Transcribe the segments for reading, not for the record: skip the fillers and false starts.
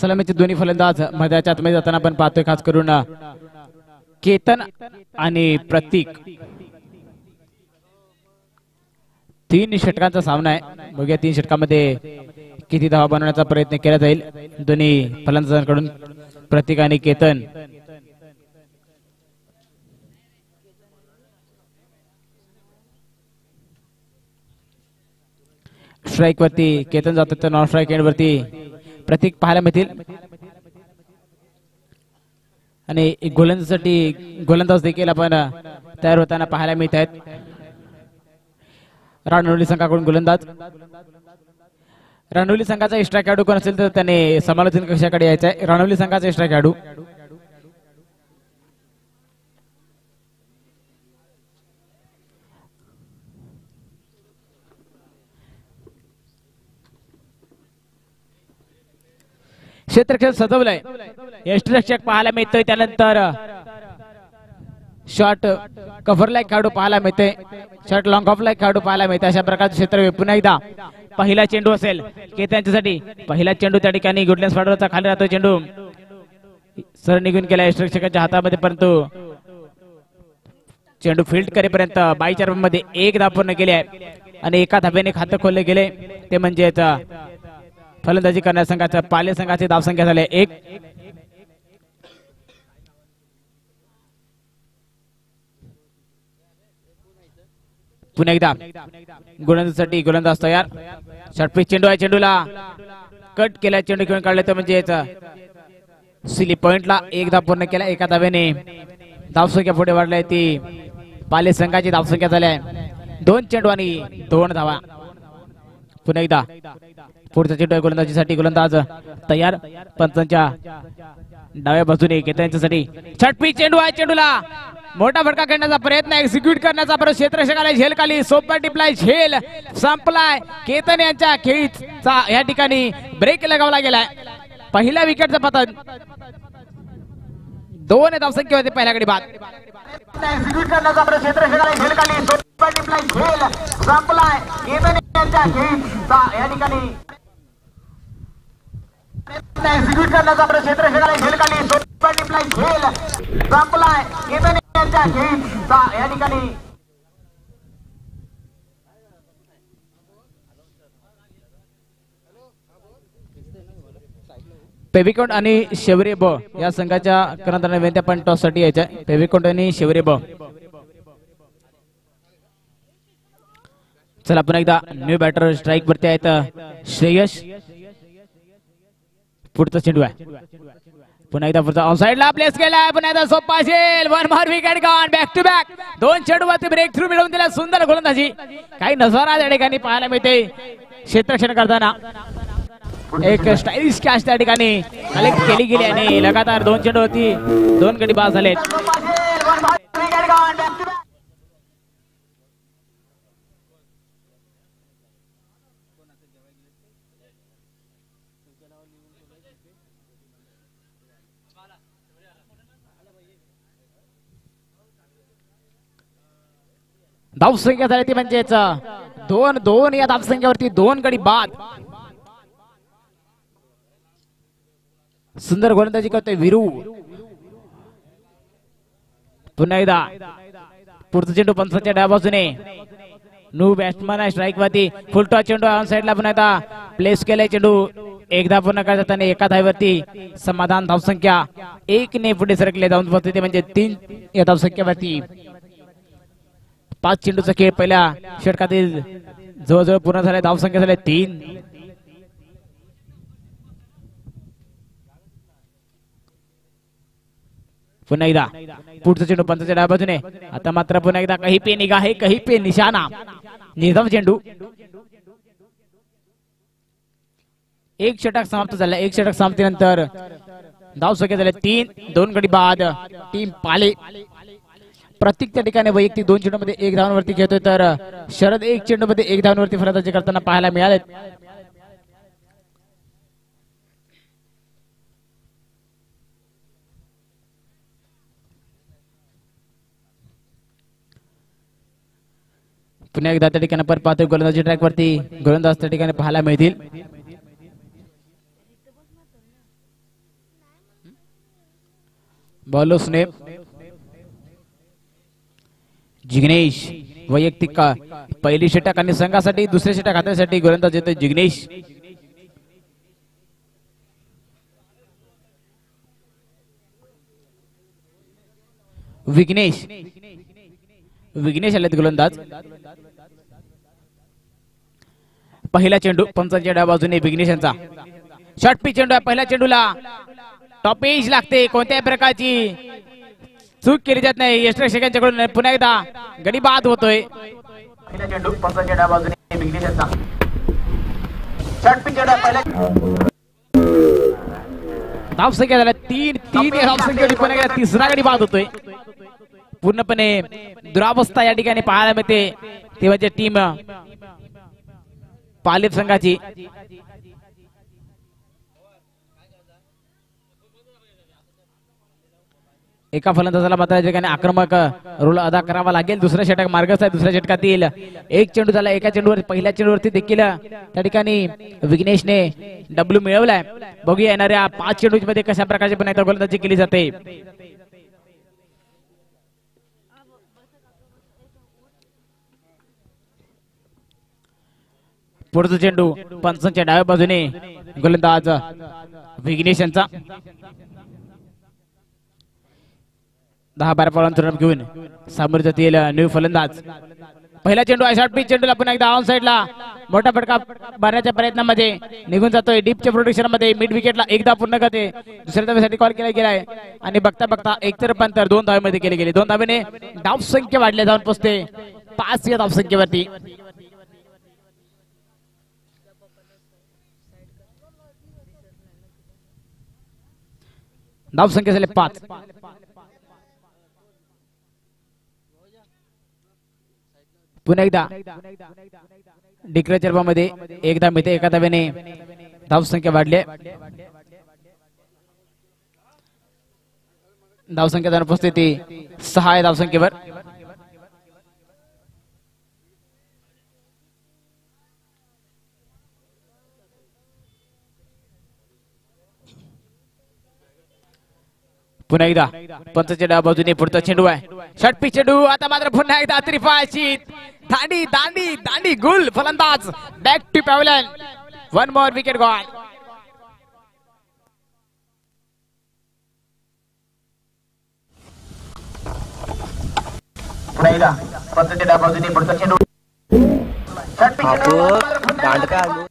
सलामीचे दोन्ही फलंदाज मैदानाच्या आतमध्ये जाताना आपण पाहतोय, खास करून केतन आणि प्रतीक. 3 षटकांचा सामना आहे. बघूया 3 षटकामध्ये किती धावा बनवण्याचा प्रयत्न केला जाईल दोन्ही फलंदाजांकडून, प्रतीक आणि केतन. स्ट्राइक वरती केतन जातो तर नॉन स्ट्राइक एंड वरती प्रतीक पाहायला मिळतील. आणि गोलंदाजासाठी गोलंदाज देखील आपण तयार होताना पाहायला मिळत आहेत. रानवली संघाकडून गोलंदाज. रानवली संघाचा स्ट्राइक खेळाडू कोण असेल तर त्याने समालोचन कक्षाकडे यायचं आहे. रानवली संघाचा स्ट्राइक खेळाडू. क्षेत्रक्षण सजवलंय. यष्टिरक्षक पाहायला मिळतोय. त्यानंतर शॉर्ट कव्हरला खेळाडू पाहायला मिळते. शॉर्ट लॉंग ऑफला खेळाडू पाहायला मिळते. अशा प्रकारचे क्षेत्र. पुन्हा एकदा पहिला चेंडू असेल की त्यांच्यासाठी पहिला चेंडू त्या ठिकाणी गुडलँड स्पॉटरचा खाली राहतो. चेंडू सर निघून गेला यष्टिरक्षकाच्या हातामध्ये, परंतु चेंडू फील्ड करेपर्यंत 22 रनमध्ये 1 धाव पूर्ण केली आहे आणि एका धाब्याने खातं खोलले गेले. ते म्हणजेच फलंदाजी करणाऱ्या संघाचा पाले संघाची धावसंख्या झाली 1. पुन्हा एकदा गोलंदाजीसाठी गोलंदाज तयार. षटपीच चेंडू आहे. चेंडूला कट केला. चेंडू घेऊन काढले तर म्हणजे सिली पॉइंटला 1 धाव पूर्ण केला. एका धाव्याने धावसंख्या पुढे वाढली. ती पाले संघाची धावसंख्या झाली आहे 2 चेंडू आणि 2 धावा. पुन्हा एकदा पुढचा चेंडू आहे गोलंदाजीसाठी गोलंदाज तयार. पंचांच्या डाव्या बाजूने केतनसाठी षटपीच चेंडू आहे. चेंडूला मोठा फटका खेळण्याचा प्रयत्न, एक्झिक्यूट करण्याचा प्रयत्न. क्षेत्ररक्षकाला झेल खाली. सोपा टिपलाय. झेल संपलाय. केतन यांच्या खेळीचा या ठिकाणी ब्रेक लगावला गेलाय. पहिल्या विकेटचा पतन. 2 धावसंख्या होते पहिल्या गडी बाद. एक्झिक्यूट करण्याचा प्रयत्न. क्षेत्ररक्षकाला झेल खाली. सोपा टिपलाय. झेल संपलाय. केतन यांच्या खेळीचा या ठिकाणी एक्झिक्यूट करण्याचा प्रयत्न. क्षेत्ररक्षकाला झेल खाली. सोपा टिपलाय. झेल संपलाय. केतन यांच्या खेळीचा या ठिकाणी पेविकोंड आणि शेवरे ब या संघाच्या कर्णधारांना विनंती आपण टॉस साठी यायच्या. पेविकोंड आणि शेवरे ब. चला पुन्हा एकदा न्यू बॅटर स्ट्राइक वरती आहेत श्रेयस. पुढचा चेंडू आहे. पुन्हा एकदा पुढचा ऑन साइडला प्लेस केलाय. पुन्हा एकदा सोपा असेल. 1 more wicket gone. Back to back 2 चेंडूवरती ब्रेक थ्रू मिळवून दिला. सुंदर गोलंदाजी. काही नजारा त्या ठिकाणी पाहायला मिळते. क्षेत्ररक्षण करताना एक स्टाइलिश कॅच त्या ठिकाणी कलेक्ट केली गेली आणि लगातार 2 चेंडूवरती 2 गडी बाद झाले. धावसंख्या झाली ती म्हणजेच 2-2. या धावसंख्येवरती 2 गडी बाद. सुंदर गोलंदाजी करतोय विरू. पुन्हा एकदा पुढचा चेंडू पंचाच्या डाव्या बाजूने. न्यू बॅट्समन स्ट्राइक वरती. फुल टॉस चेंडू ऑन साइडला पुन्हा एकदा प्लेस केलाय. चेंडू एकदा पूर्ण करतात आणि एका धावेवरती समाधान. धावसंख्या 1 ने पुढे सरकले जाऊन पोहोचते म्हणजे 3 या धावसंख्येवरती. 5 चेंडूचा खेळ पहिल्या षटकातील जवळजवळ पूर्ण झाले. धावसंख्या झाल्या 3. पुन्हा एकदा पुढचा चेंडू पंचाच्या डाव्या बाजूने. आता मात्र पुन्हा एकदा कहीं पे निगाह है कहीं पे निशाणा. निर्धाव चेंडू. 1 षटक समाप्त झाला. 1 षटक समाप्तीनंतर धावसंख्या झाल्या 3. 2 गडी बाद. टीम पाले. प्रत्येक त्या ठिकाणी वैयक्तिक 2 चेंडूमध्ये 1 धावांवरती खेळतोय तर शरद 1 चेंडूमध्ये 1 धावांवरती फलंदाजी करताना पाहायला मिळाले. पुन्हा एकदा त्या ठिकाणी परत पाहतोय गोलंदाजी ट्रॅक वरती गोलंदाज त्या ठिकाणी पाहायला मिळतील. बॉल स्नेप जिग्नेश वैयक्तिक पहिली षटक आणि संघासाठी दुसरे षटक हातासाठी गोलंदाज येतो जिग्नेश. विघ्नेश विघ्नेश आलेत गोलंदाज. पहिला चेंडू पंचांच्या डाव्या बाजूने विघ्नेश यांचा शॉर्ट पिच चेंडू आहे. पहिल्या चेंडूला टॉप एज लागते. कोणत्याही प्रकारची चूक केली जात नाही. यष्टरक्षकांच्याकडून पुन्हा एकदा गडी बाद होतोय. पहिला चेंडू पंचांच्या डाव्या बाजूने विघ्नेश यांचा शॉर्ट पिच चेंडू पहिला धाव संख्या झाल्या 3 धाव संख्या पुन्हा एकदा तिसरा गडी बाद होतोय. पूर्णपणे दुरावस्था या ठिकाणी पाहायला मिळते ते म्हणजे टीम पालित संघाची. एका फलंदाजाला मात्र या ठिकाणी आक्रमक रोल अदा करावा लागेल. दुसरा षटक मार्गस्थ आहे. दुसऱ्या षटकातील एक चेंडू झाला. एका चेंडूवर पहिल्या चेंडूवरती देखील त्या ठिकाणी विघ्नेशने डब्ल्यू मिळवलाय. बघूया येणाऱ्या 5 चेंडूमध्ये कशा प्रकारची पण एकदा गोलंदाजी केली जाते. पुढचा चेंडू पंचांच्या डाव्या बाजूने गोलंदाज विघ्नेश यांचा 10-12 फलंदाज घेऊन समोर जातील न्यू फलंदाज. पहिला चेंडू आहे. शॉर्ट पिच चेंडूला पुन्हा एकदा ऑन साइडला मोठा फटका मारण्याच्या प्रयत्नामध्ये निघून जातोय. डीपच्या प्रोटेक्शन मध्ये मिड विकेटला एकदा पूर्ण करते. दुसऱ्या धावेसाठी कॉल केला गेलाय आणि बघता बघता एक तर रूपांतर 2 धावेमध्ये केले गेले. 2 धावेने धाव संख्या वाढल्या जाऊन पोहोचते 5 या धाव संख्येवरती. धाव संख्या झाले 5. पुन्हा एकदा डिक्लेअर मध्ये एकदा मिळते. एका धावेने धाव संख्या वाढली. धाव संख्या जाऊन पोहोचते ती 6 या धाव संख्येवर. पुन्हा एकदा पंचांच्या डाव्या बाजूने पुढचा चेंडू आहे. शॉर्ट पिच चेंडू आता मात्र पुन्हा एकदा त्रिफळाची दांडी दांडी दांडी गुल फलंदाज back to pavilion. 1 more wicket gone. पुन्हा एकदा पंचांच्या डाव्या बाजूने पुढचा चेंडू शॉर्ट पिच चेंडू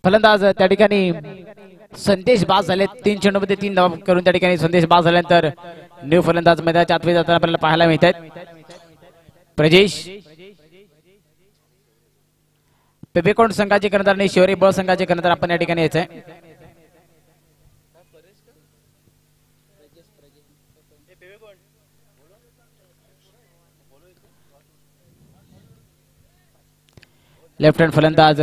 फलंदाज त्या ठिकाणी संदेश बाज झाले. 3 चेंडूमध्ये 3 धावा करून त्या ठिकाणी संदेश बाज झाल्यानंतर न्यू फलंदाज मैदानाच्या आतमध्ये जाताना आपल्याला पाहायला मिळतात. प्रजेश पेपेकोंड संघाचे कर्णधार आणि शिवरी ब संघाचे कर्णधार आपण या ठिकाणी यायचंय. लेफ्ट हँड फलंदाज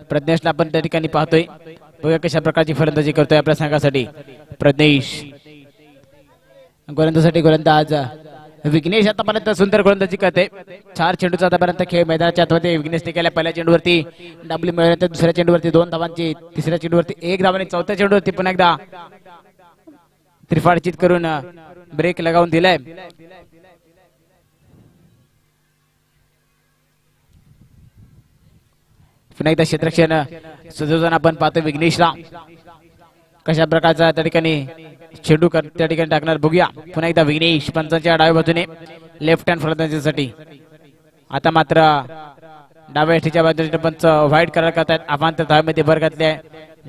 प्रज्ञेशला आपण त्या ठिकाणी पाहतोय. बघा कशा प्रकारची फलंदाजी करतोय आपल्या संघासाठी प्रज्ञेश. गोलंदाजासाठी गोलंदाज विघ्नेश आतापर्यंत सुंदर गोलंदाजी करते. 4 चेंडूचा आतापर्यंत खेळ मैदानाच्या आतमध्ये विघ्नेशने केला. पहिल्या चेंडूवरती डब्ल्यू मिळवल्यानंतर दुसऱ्या चेंडूवरती 2 धावांची, तिसऱ्या चेंडूवरती 1 धाव आणि चौथ्या चेंडूवरती पुन्हा एकदा त्रिफाडचित करून ब्रेक लगावून दिलाय. पुन्हा एकदा क्षेत्ररक्षण सजवताना आपण पाहतो विघ्नेशला कशा प्रकारचा त्या ठिकाणी चेंडू त्या ठिकाणी टाकणार बघूया. पुन्हा एकदा विघ्नेश पंचांच्या डाव्या बाजूने लेफ्ट हँड फलंदाजीसाठी. आता मात्र डाव्या यष्टीच्या बाजूने पंच व्हाईट कलर करतात. अमांतर धावेमध्ये भर घातली आहे.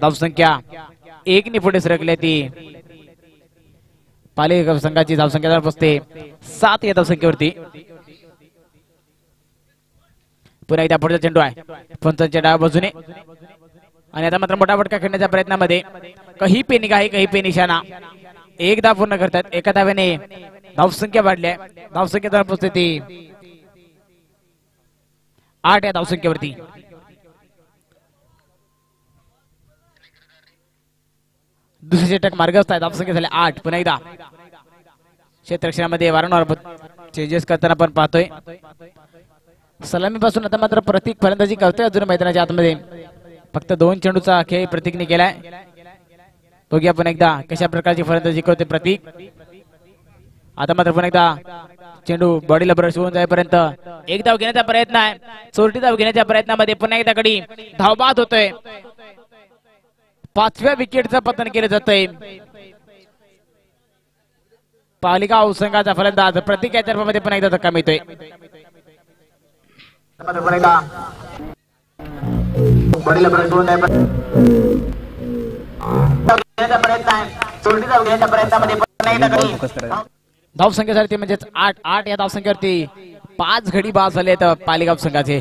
धाव संख्या 1 ने पुढे सरकली. ती पाली संघाची धाव संख्या पोहोचते 7 या धाव संख्येवरती. पुन्हा एकदा पुढचा चेंडू आहे पंचांच्या डाव्या बाजूने आणि आता मात्र मोठा फटका खेळण्याच्या प्रयत्नामध्ये कही पे निगाही कही पे निशाणा. 1 धाव पूर्ण करतात. एका धाव्याने धाव संख्या वाढली आहे. धाव संख्या पोहोचते ती 8 या धाव संख्येवरती. दुसरे षटक मार्गस्थ आहे. धाव संख्या झाली 8. पुन्हा एकदा क्षेत्ररक्षणामध्ये वारंवार चेंजेस करताना पण पाहतोय. सलामीपासून आता मात्र प्रतीक फलंदाजी करतोय अजून मैदानाच्या आतमध्ये. फक्त 2 चेंडूचा खेळ प्रतीकने केलाय. बघूया पण एकदा कशा प्रकारची फलंदाजी करतोय प्रतीक. आता मात्र पण एकदा चेंडू बॉडीला ब्रश होऊन जाईपर्यंत एक धाव घेण्याचा प्रयत्न आहे. चोरटी धाव घेण्याच्या प्रयत्नामध्ये पुन्हा एकदा कडी धावबाद होतोय. 5व्या विकेटचं पतन केलं जातंय. पालिका संघाचा फलंदाज प्रतीक या तर्फामध्ये पुन्हा एकदा धक्का मिळतोय. धावसंख्येसाठी म्हणजेच 8 या धावसंख्येवरती 5 गडी बाद झाले पालिका संघाचे.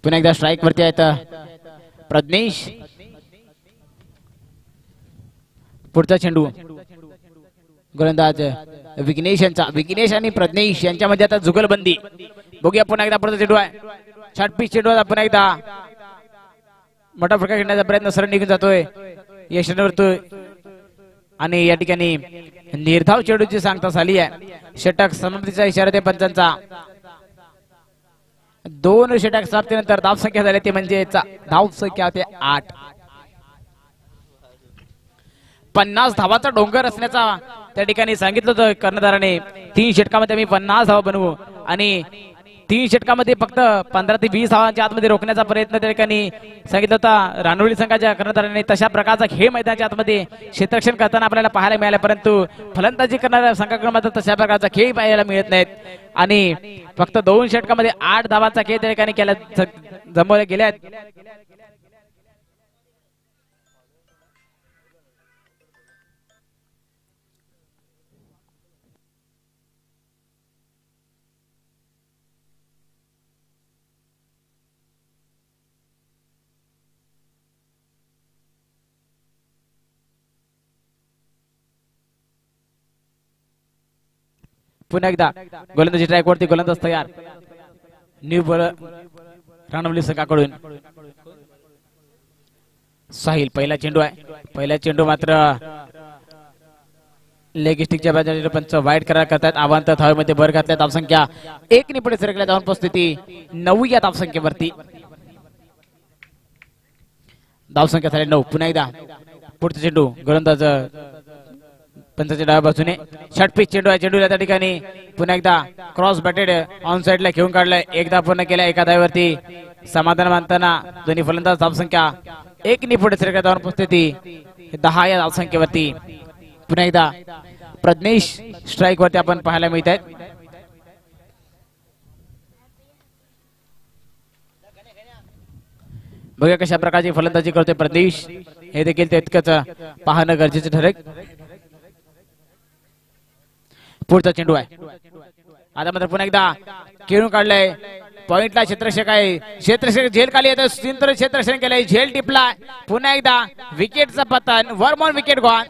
पुन्हा एकदा स्ट्राईक वरती आहेत प्रज्ञेश. पुढचा चेंडू गोलंदाज विघ्नेश आणि प्रज्ञेश यांच्यामध्ये आता जुगलबंदी. बघूया पुन्हा एकदा पुढचा चेंडू आहे. षटपीच चेंडू पुन्हा एकदा मोठा फटका खेळण्याचा प्रयत्न सरळ निघून जातोय. यश आणि या ठिकाणी निर्धाव चेंडूची सांगता झाली आहे. षटक समाप्तीचा इशारा ते पंचांचा. 2 षटक समाप्तीनंतर धावसंख्या झाली ते म्हणजे धावसंख्या होते 8. 50 धावाचा डोंगर असण्याचा त्या ठिकाणी सांगितलं होतं कर्णधाराने. 3 षटकामध्ये आम्ही 50 धावा बनवू आणि 3 षटकामध्ये फक्त 15 ते 20 धावांच्या आतमध्ये रोखण्याचा प्रयत्न त्या ठिकाणी सांगितलं होता रानोळी संघाच्या कर्णधाराने. तशा प्रकारचा खेळ मैदानाच्या आतमध्ये क्षेत्ररक्षण करताना आपल्याला पाहायला मिळाला, परंतु फलंदाजी करणाऱ्या संघाकडे मात्र तशा प्रकारचा खेळ पाहायला मिळत नाहीत. आणि फक्त 2 षटकामध्ये 8 धावांचा खेळ त्या ठिकाणी केला जमवले गेले. पुन्हा एकदा गोलंदाजी ट्रॅक वरती गोलंदाज तयार. न्यू बॉलर रानवली संघाकडून साहिल. पहिला चेंडू आहे. पहिला चेंडू मात्र लेग स्टिकच्या बाजूने पंच वाईट करार करतात. आव्हांत धावेमध्ये भर घातल्या. धावसंख्या 1 ने पुढे सरकल्या. धावून पोहोचती 9 या धावसंख्येवरती. धावसंख्या झाली 9. पुन्हा एकदा पुढचा चेंडू गोलंदाज पंचाच्या डाव्या बाजूने. षटपीच चेंडू आहे. चेंडूला त्या ठिकाणी पुन्हा एकदा क्रॉस बॅटेड ऑन साइडला घेऊन काढलाय. एकदा पूर्ण केला एका धावेवरती. समाधान मानताना दोन्ही फलंदाज धावसंख्या 1 ने पुढे सरकल्या. धावून पोहोचती 10 या धावसंख्येवरती. पुन्हा एकदा प्रज्ञेश स्ट्राईक वरती आपण पाहायला मिळत आहेत. बघा कशा प्रकारची फलंदाजी करतोय प्रज्ञेश. हे देखील तितकंच पाहणं गरजेचं ठरेल. पुढचा चेंडू आहे. आता मात्र पुन्हा एकदा खेळून काढलाय. पॉइंटला क्षेत्ररक्षक आहे. क्षेत्ररक्षक झेल खाली येतो. सिंतर क्षेत्ररक्षण केलंय. झेल टिपला. पुन्हा एकदा विकेटचा पतन. वरमॉन विकेट गॉन.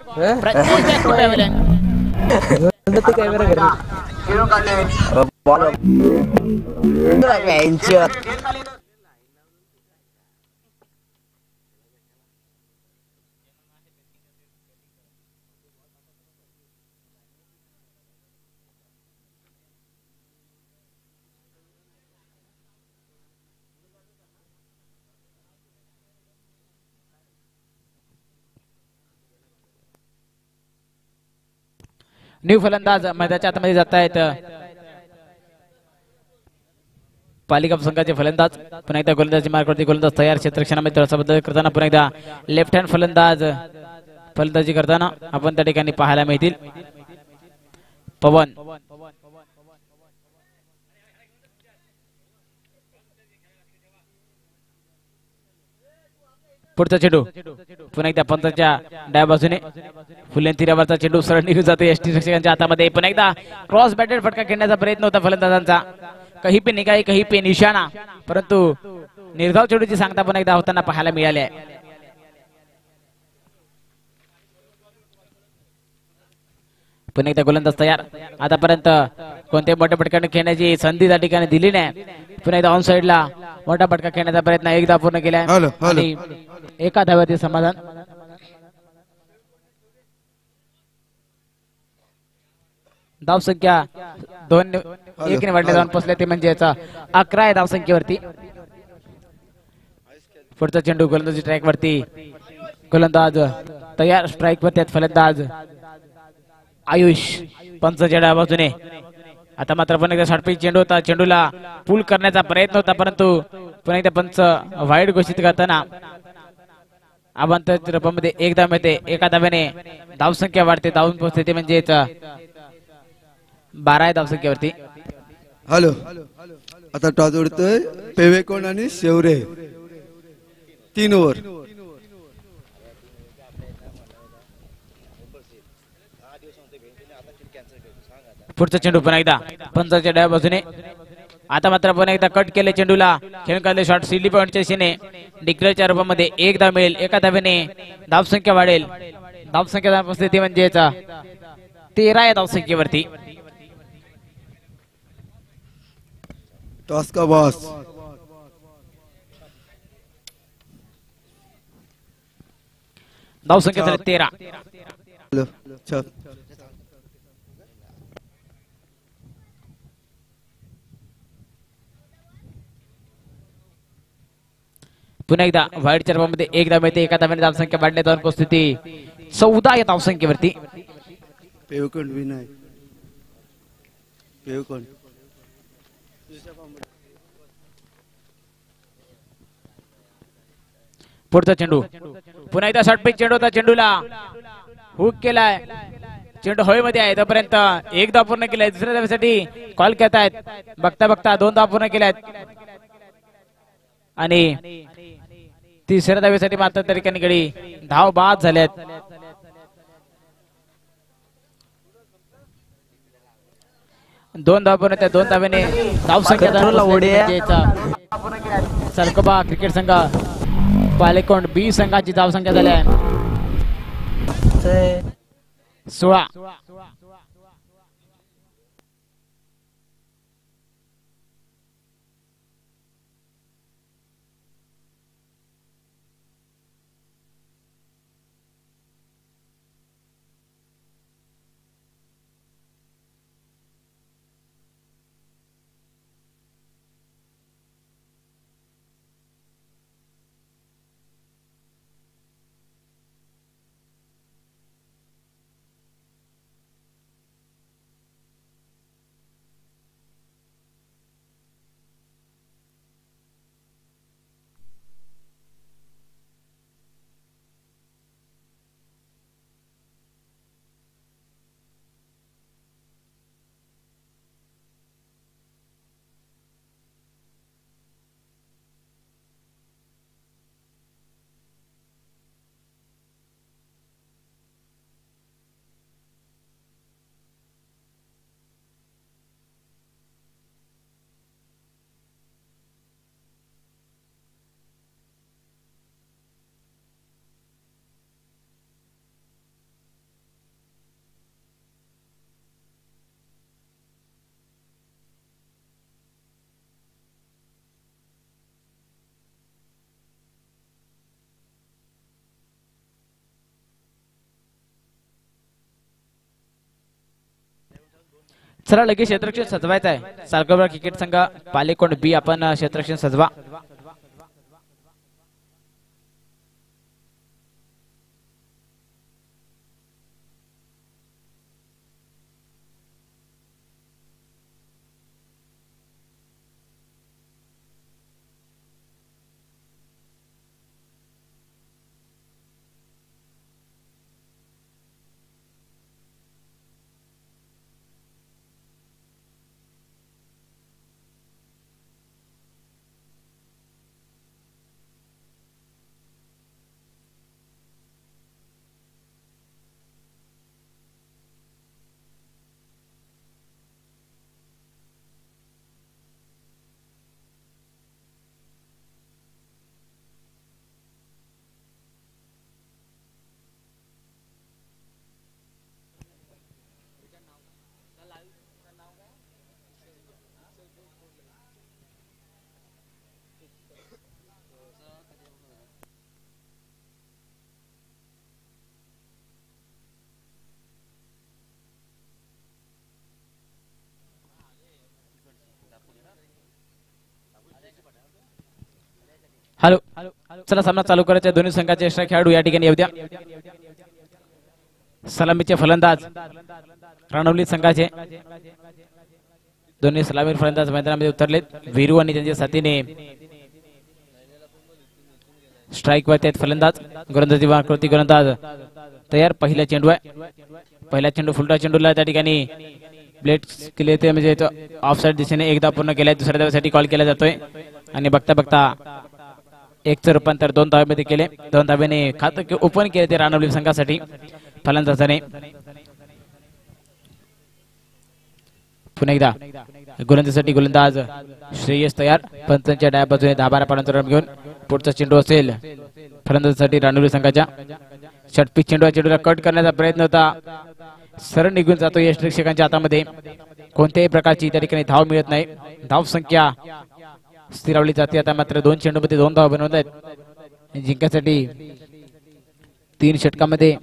न्यू फलंदाज मैदानाच्या आतमध्ये जात आहेत. पालिका संघाचे फलंदाज. पुन्हा एकदा गोलंदाजी मार्गावरती गोलंदाज तयार. क्षेत्ररक्षणामध्ये थोडासा बदल करताना पुन्हा एकदा लेफ्ट हँड फलंदाज फलंदाजी करताना आपण त्या ठिकाणी पाहायला मिळतील. पवन. पुढचा चेंडू पुन्हा एकदा पंचाच्या डाव्या बाजूने. फुले तीरावरचा चेंडू सरळ निघून जातो एसटी रक्षकांच्या हातामध्ये. पुन्हा एकदा क्रॉस बॅटेड फटका खेळण्याचा प्रयत्न होता फलंदाजांचा. कहीं पे निकाय कहीं पे निशाणा, परंतु निर्धाव चेंडूची सांगता पुन्हा एकदा होताना पाहायला मिळाली आहे. पुन्हा एकदा गोलंदाज तयार. आतापर्यंत कोणत्याही मोठ्या फटका खेळण्याची संधी त्या ठिकाणी दिली नाही. पुन्हा एकदा ऑन साइडला मोठा फटका खेळण्याचा प्रयत्न एकदा पूर्ण केलाय. एका धाव्याचे समाधान. धावसंख्या 2-1 वाढले जाऊन पोहोचले ते म्हणजे 11 आहे धावसंख्येवरती. पुढचा चेंडू गोलंदाजी ट्रॅक वरती. गोलंदाज तयार स्ट्राईक वर त्यात फलंदाज आयुष पंचच्या डाव्या बाजूने. आता मात्र पुन्हा एकदा षटपैकी चेंडू होता. चेंडूला पूल करण्याचा प्रयत्न होता परंतु पुन्हा एकदा पंच वाईड घोषित करताना आबांतर रूपामध्ये एक धाव मिळते. एका धाव्याने धावसंख्या वाढते. धावून पोहोचते ते म्हणजेच 12 धावसंख्येवरती. हॅलो आता टॉस उडतोय पेवेकोण आणि शेवरे 3 ओव्हर. पुढचा चेंडू पुन्हा एकदा पंचाच्या डाव्या बाजूने. आता मात्र पुन्हा एकदा कट केले चेंडूला. खेळून काढले शॉट सिली पॉइंटच्या दिशेने. डिक्लेअरच्या रूपामध्ये एक धाव मिळेल. एका धाव्याने धावसंख्या वाढेल. धावसंख्या ती म्हणजेच 13 या धावसंख्येवरती. टॉस का बॉस. धावसंख्या झाली 13. हॅलो छाप. पुन्हा एकदा वाईडच्या रूपामध्ये एक धाव मिळते. एका धाव्याने धावसंख्या वाढण्यात जाऊन पोहोचते 14 या धावसंख्येवरती. पेवेकोण विनय पेवेकोण. पुढचा चेंडू पुन्हा एकदा षटपैकी चेंडू होता. चेंडूला हुक केलाय. चेंडू हवेमध्ये आहे तोपर्यंत एक धाव पूर्ण केलाय. दुसऱ्या धावेसाठी कॉल करत आहेत. बघता बघता 2 धाव पूर्ण केल्यात आणि तिसऱ्या धावेसाठी मात्र तरी कणगडी धाव बाद झाल्यात. दोन धाव पूर्ण त्या 2 धावेने धावसंख्या सरकोबा क्रिकेट संघ पालेकोंड बी संघाची धावसंख्या झाल्या 16. चला लगेच क्षेत्ररक्षण सजवायचं आहे. सालगोबा क्रिकेट संघ पालेकोंड बी आपण क्षेत्ररक्षण सजवा. चला सामना चालू करायचा दोन्ही संघाचे एक्स्ट्रा खेळाडू या ठिकाणी येऊ द्या. सलामीचे फलंदाज रणवली संघाचे दोन्ही सलामी फलंदाज मैदानामध्ये उतरलेत. वीरू आणि त्यांच्या साथीने स्ट्राईक वरती आहेत फलंदाज. गोलंदाजी कृती गोलंदाज तयार. पहिला चेंडू आहे. पहिला चेंडू फुलटा चेंडूला त्या ठिकाणी ब्लेड केले ते म्हणजे ऑफ साइड दिशेने एकदा पूर्ण केलाय. दुसऱ्या धावेसाठी कॉल केला जातोय आणि बघता बघता एकचं रूपांतर 2 धावेमध्ये केले. 2 धावेने खातं ओपन केले ते राणवली संघासाठी फलंदाजाने. पुन्हा एकदा गोलंदाजीसाठी गोलंदाज श्रेयस तयार. पंचांच्या डाव्या बाजूने 10-12 पानांचा रन घेऊन पुढचा चेंडू असेल फलंदाजीसाठी राणवली संघाच्या. षटपीच चेंडू चेंडूला कट करण्याचा प्रयत्न होता. सरळ निघून जातो यश प्रेक्षकांच्या हातामध्ये. कोणत्याही प्रकारची त्या ठिकाणी धाव मिळत नाही. धाव संख्या स्थिरावली जाते. आता मात्र 2 चेंडूमध्ये 2 धावा बनवत आहेत. जिंकण्यासाठी 3 षटकामध्ये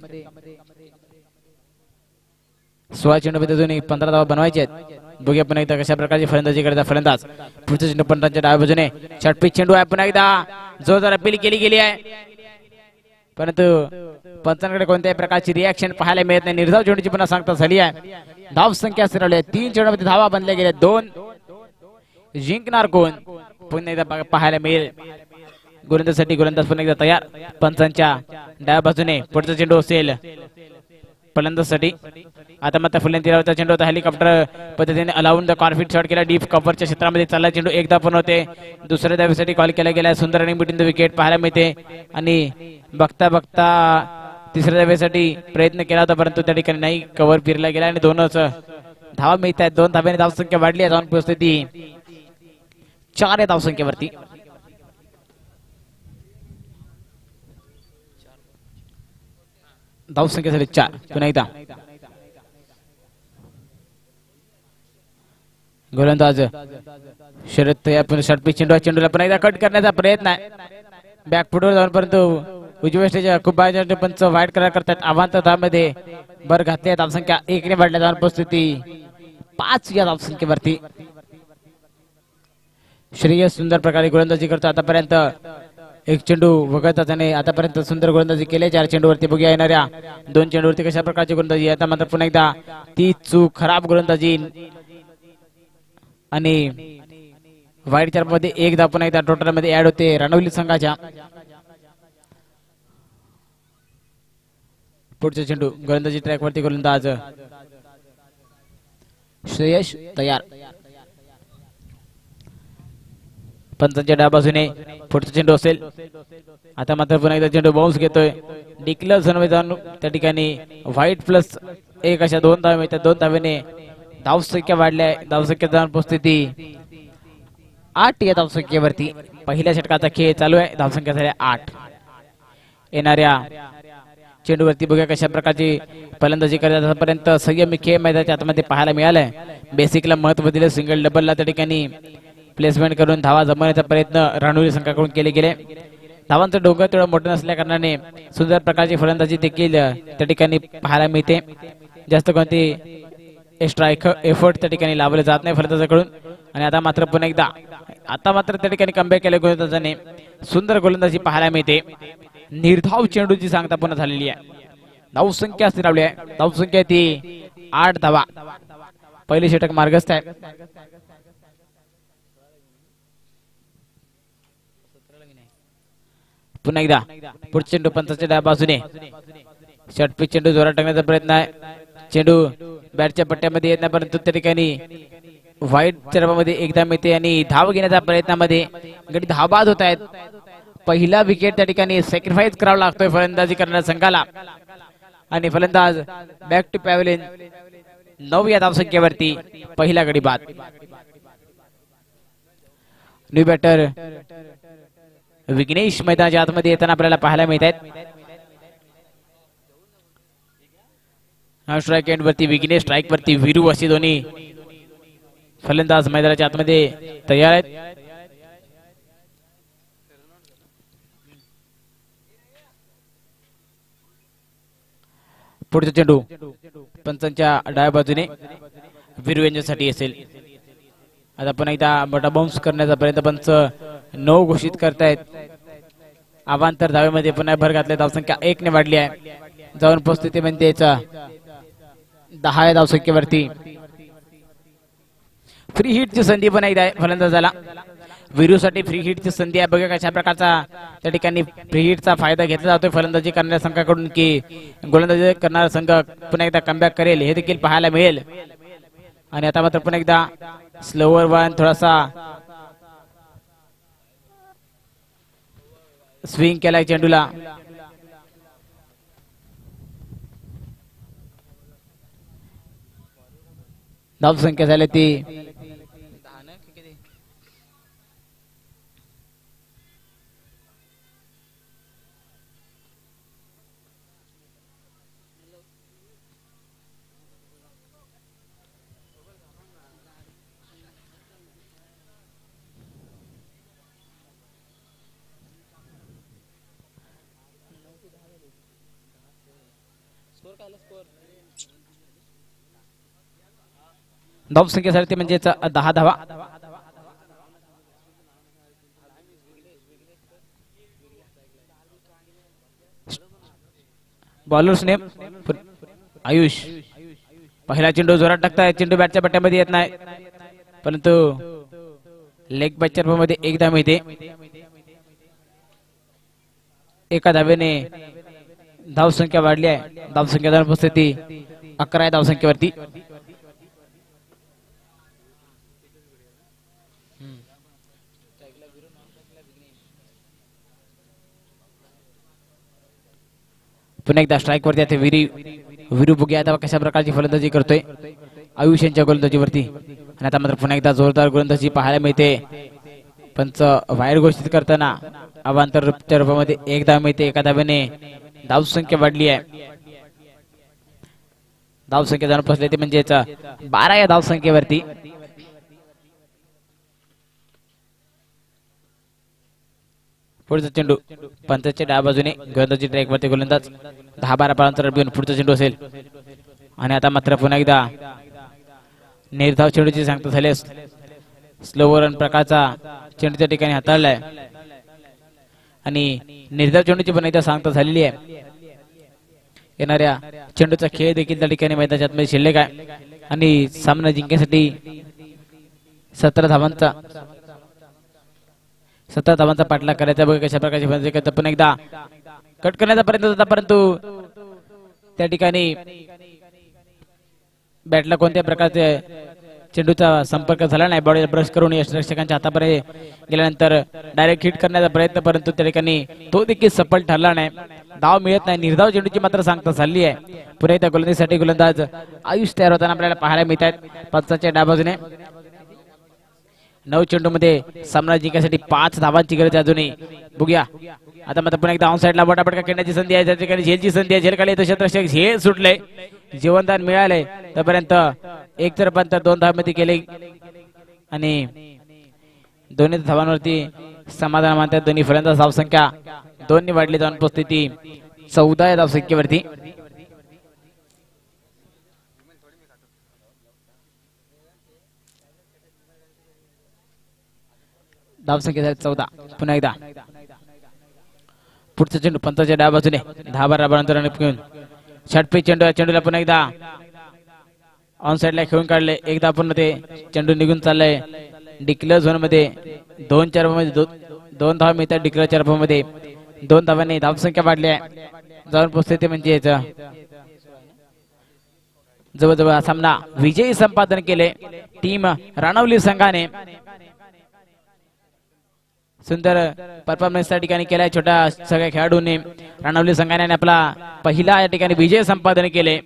16 चेंडूमध्ये अजून 15 धावा बनवायचे आहेत. बघूया पुन्हा एकदा कशा प्रकारची फलंदाजी करता फलंदाज. पुढचा चेंडू पंचांच्या डाव्या बाजूने षटपीच चेंडू आहे. पुन्हा एकदा जोरदार अपील केली गेली आहे परंतु पंचांकडे कोणत्याही प्रकारची रिॲक्शन पाहायला मिळत नाही. निर्धाव चेंडूची पुन्हा सांगता झाली आहे. धाव संख्या स्थिरावली आहे. 3 चेंडूमध्ये धावा बनल्या गेल्या. 2 जिंकणार कोण पुन्हा एकदा पाहायला मिळेल. गोलंदाजीसाठी गोलंदाज पुन्हा एकदा तयार. पंचांच्या डाव्या बाजूने पुढचा चेंडू असेल फलंदाजसाठी. आता मात्र फुलंतीरावरचा चेंडू होता. हेलिकॉप्टर पद्धतीने अलाउन द कॉर्फिट शॉट केला. डीप कव्हरच्या क्षेत्रामध्ये चालला चेंडू एकदा पण होते. दुसऱ्या धावेसाठी कॉल केला गेला. सुंदर रनिंग बिटवीन द विकेट पाहायला मिळते आणि बघता बघता तिसऱ्या धावेसाठी प्रयत्न केला होता परंतु त्या ठिकाणी नाही. कव्हर फिरला गेला आणि 2च धावा मिळत आहेत. 2 धाव्याने धावसंख्या वाढली आहे. जाऊन पोहोचते ती 4 या धावसंख्येवरती. धावसंख्या झाली 4. पुन्हा एकदा गोलंदाज शरद तयार. पुन्हा षटपीच चेंडू चेंडूला पुन्हा एकदा कट करण्याचा प्रयत्न आहे. बॅकफुटवर जाऊन परंतु उजव्या स्टेजच्या खूप बाहेर पंच वाईट करार करतात. आव्हान धावमध्ये भर घातली. धावसंख्या 1 ने वाढल्या. जाऊन पोहोचते ती 5 या धावसंख्येवरती. श्रेयस सुंदर प्रकारे गोलंदाजी करतो. आतापर्यंत 1 चेंडू वगळता त्याने आतापर्यंत सुंदर गोलंदाजी केली. 4 चेंडूवरती बघूया येणाऱ्या 2 चेंडूवरती कशा प्रकारची गोलंदाजी. आता मात्र पुन्हा एकदा ती चूक खराब गोलंदाजी आणि वाईट चार मध्ये 1 धाव पुन्हा एकदा टोटल मध्ये ऍड होते रणवली संघाच्या. पुढचा चेंडू गोलंदाजी ट्रॅक वरती गोलंदाज श्रेयस तयार. पंचांच्या डाव्या बाजूने पुढचा चेंडू असेल. आता मात्र पुन्हा एकदा चेंडू बाउन्स घेतोय. डिक्लेअर झोनमध्ये जाऊन त्या ठिकाणी व्हाईट प्लस 1 अशा 2 धावा मिळतात. 2 धावेने धावसंख्या वाढल्या. धावसंख्या जाऊन पोहोचते ती 8 या धावसंख्येवरती. पहिल्या षटकाचा खेळ चालू आहे. धावसंख्या झाल्या 8. येणाऱ्या चेंडूवरती बघूया कशा प्रकारची फलंदाजी करतात. आतापर्यंत संयमी खेळ मैदानाच्या आतमध्ये पाहायला मिळालाय. बेसिकला महत्व दिले. सिंगल डबलला त्या ठिकाणी प्लेसमेंट करून धावा जमवण्याचा प्रयत्न रणवली संघाकडून केले गेले. धावांचं डोंगर तेवढं मोठं नसल्या कारणाने सुंदर प्रकारची फलंदाजी देखील त्या ठिकाणी पाहायला मिळते. जास्त कोणती एक्स्ट्रा एफर्ट त्या ठिकाणी लावले जात नाही फलंदाजाकडून. आणि आता मात्र पुन्हा एकदा त्या ठिकाणी कमबॅक केले गोलंदाजाने. सुंदर गोलंदाजी पाहायला मिळते. निर्धाव चेंडूची सांगता पुन्हा झालेली आहे. धावसंख्या स्थिरावली आहे. धावसंख्या ती 8 धावा. पहिली षटक मार्गस्थ आहे. पुन्हा एकदा पुढचा चेंडू पंचाच्या डाव्या बाजूने षटपीच चेंडू जोरात टाकण्याचा प्रयत्न आहे. चेंडू बॅटच्या पट्ट्यामध्ये येत नाही परंतु त्या ठिकाणी व्हाईट चरबामध्ये एकदा मिळते आणि धाव घेण्याच्या प्रयत्नामध्ये गडी धावबाद होत आहेत. पहिला विकेट त्या ठिकाणी सॅक्रिफाईस करावा लागतोय फलंदाजी करणाऱ्या संघाला आणि फलंदाज बॅक टू पॅव्हलियन 9 या धावसंख्येवरती. पहिला गडी बाद. न्यू बॅटर विघ्नेश मैदानाच्या आतमध्ये येताना आपल्याला पाहायला मिळत आहेत. स्ट्राईक एंड वरती विघ्नेश, स्ट्राईक वरती वीरू अशी दोन्ही फलंदाज मैदानाच्या आतमध्ये तयार आहेत. पुढचा चेंडू पंचांच्या डाव्या बाजूने वीरू यांच्यासाठी असेल. आता पुन्हा एकदा मोठा बाउन्स करण्याचा प्रयत्न पंच 9 घोषित करतायत. अवांतर धावेमध्ये पुन्हा भर घातले. धावसंख्या 1 ने वाढली आहे. जाऊन पोहोचते म्हणजे 10 या धावसंख्येवरती. फ्री हिटची संधी पण एकदा फलंदाजाला. वीरूसाठी फ्री हिटची संधी आहे. बघा कशा प्रकारचा त्या ठिकाणी फ्री हिटचा फायदा घेतला जातोय फलंदाजी करणाऱ्या संघाकडून की गोलंदाजी करणारा संघ पुन्हा एकदा कमबॅक करेल हे देखील पाहायला मिळेल. आणि आता मात्र पुन्हा एकदा स्लोवर वन थोडासा स्विंग केलाय चेंडूला. धावसंख्या झाली ती धावसंख्येसाठी म्हणजे 10 धावा. बॉलर्सने आयुष पहिला चेंडू जोरात टाकताय. चेंडू बॅटच्या पट्ट्यामध्ये येत नाही परंतु लेग बॅचर मध्ये एकदा मिळते. एका धावेने धावसंख्या वाढली आहे. धावसंख्या उपस्थिती 11 आहे धावसंख्येवरती. पुन्हा एकदा स्ट्राईक वरती आता वीरू बघूया आता कशा प्रकारची फलंदाजी करतोय आयुष यांच्या गोलंदाजीवरती. आणि आता मात्र पुन्हा एकदा जोरदार गोलंदाजी पाहायला मिळते. पंच वाईट घोषित करताना अवांतरच्या रूपामध्ये एक धाव मिळते. एका धावेने धावसंख्या वाढली आहे. धावसंख्या जाणून पोहोचले ते म्हणजे 12 या धावसंख्येवरती. पुढचा चेंडू पंचाच्या डाव्या बाजूने गोलंदाजी ट्रॅक वरती गोलंदाज 10-12 पालांतर घेऊन पुढचा चेंडू असेल. आणि आता मात्र पुन्हा एकदा निर्धाव चेंडूची सांगता झाली. स्लोवर रन प्रकारचा चेंडू त्या ठिकाणी हाताळलाय आणि निर्धाव चेंडूची पण एकदा सांगता झालेली आहे. येणाऱ्या चेंडूचा खेळ देखील त्या ठिकाणी मैदानाच्या आतमध्ये शिल्लक आहे आणि सामना जिंकण्यासाठी 17 धावांचा पाठलाग करायचा. बघा कशा प्रकारची फलंदाजी करतात. पण एकदा कट करण्याचा प्रयत्न होता परंतु त्या ठिकाणी बॅटला कोणत्या प्रकारचे चेंडूचा संपर्क झाला नाही. बॉडीला ब्रश करून यष्टिरक्षकांच्या हातापर्यंत गेल्यानंतर डायरेक्ट हिट करण्याचा प्रयत्न परंतु त्या ठिकाणी तो देखील सफल ठरला नाही. धाव मिळत नाही. निर्धाव चेंडूची मात्र सांगता झाली आहे. पुन्हा एकदा गोलंदाजीसाठी गोलंदाज आयुष तयार होताना आपल्याला पाहायला मिळत आहेत. पंचाच्या डाव्या बाजूने 9 चेंडू मध्ये सामना जिंकण्यासाठी 5 धावांची गरज आहे अजूनही. बघूया आता मात्र पुन्हा एकदा ऑन साइडला बोटापटका खेळण्याची संधी आहे. त्या ठिकाणी झेलची संधी आहे. झेल काढली तो क्षेत्ररक्षक झेल सुटले. जीवनदान मिळाले तोपर्यंत 1 रूपांतर 2 धावांमध्ये केले आणि दोन्ही धावांवरती समाधान मानतात दोन्ही फलंदाज. धावसंख्या 2 ने वाढली जाऊन पोहोचते 14 या धावसंख्येवरती. धावसंख्या 14. पुन्हा एकदा पुढचा चेंडू पंचाच्या डाव्या बाजूने 10-12 अंतराने घेऊन षटपी चेंडू. चेंडूला पुन्हा एकदा ऑन साइडला खेळून काढले. एकदा पुन्हा ते चेंडू निघून चाललाय. डिक्लेअर झोन मध्ये 2-4 मध्ये 2 धावा मिळतात. डिक्लेअरच्या रूपामध्ये 2 धावांनी धावसंख्या वाढली आहे. जाऊन पोहोचते ते म्हणजे जवळजवळ हा सामना विजयी संपादन केले टीम राणवली संघाने. सुंदर परफॉर्मन्स त्या ठिकाणी केलाय छोट्या सगळ्या खेळाडूंनी. राणवली संघाने आपला पहिला या ठिकाणी विजय संपादन केले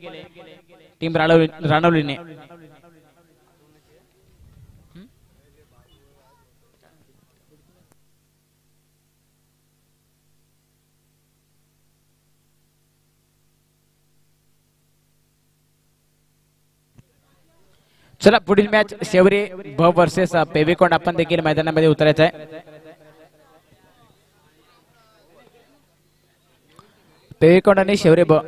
टीम राणवलीने. चला पुढील मॅच शेवरे ब वर्सेस पेवेकोंड आपण देखील मैदानामध्ये उतरायचं आहे. पेवेकोंड आणि शेवरे ब